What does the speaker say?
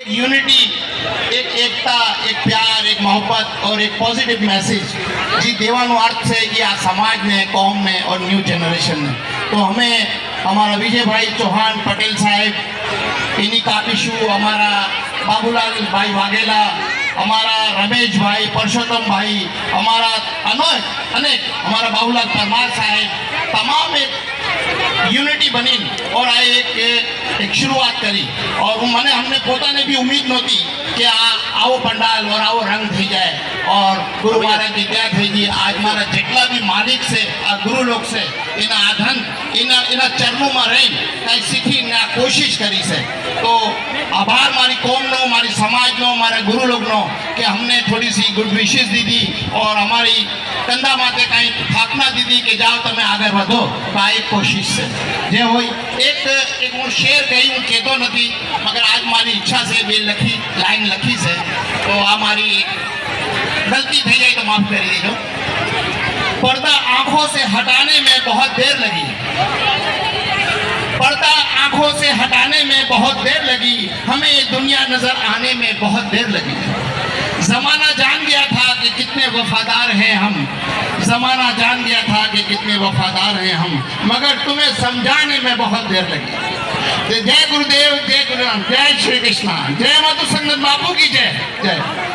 Unity, एक एकता, एक प्यार, एक मोहब्बत और एक पॉजिटिव मैसेज जी देवानो अर्थ है कि आ समाज ने, कौम ने और न्यू जनरेशन ने। तो हमें हमारा विजय भाई चौहान पटेल साहेब इन्हीं कापिशु, हमारा बाबूलाल भाई वाघेला, हमारा रमेश भाई, परसोत्तम भाई, हमारा अनेक हमारा बाबूलाल परमार साहेब, तमाम एक यूनिटी बनी और आ एक शुरुआत करी। और मैंने हमने पोता ने भी उम्मीद नहोती कि आओ पंडाल और आओ रंग थी जाए और गुरु महाराज की दया थी जी। आज मारा जेटला भी मालिक से और गुरु लोग से इना आधन इना चरणों में रही कई सीखी ना कोशिश करी से। तो आभार मारी कौम नो, मारी समाज नो, हमारे गुरु लोग नो कि हमने थोड़ी सी गुड विशेष दी थी और हमारी कंधा माथे कहीं स्थापना दी थी कि जाओ तुम्हें आगे बढ़ो का एक कोशिश से जे हो एक હું શેર કહી હું કહેતો નથી મગર આજ મારી ઈચ્છા છે બે લખી લાઈન લખી છે તો આ મારી ગલતી થઈ જાય તો માફ કરી દેજો। पर्दा आंखों से हटाने में बहुत देर लगी, पर्दा आंखों से हटाने में बहुत देर लगी, हमें ये दुनिया नजर आने में बहुत देर लगी। जमाना जान गया था कि कितने वफादार हैं हम, जमाना जान गया था कि कितने वफादार हैं हम, मगर तुम्हें समझाने में बहुत देर लगी। जय गुरुदेव, जय गुरु, जय श्री कृष्णा, जय माधु संगत बापू की जय जय।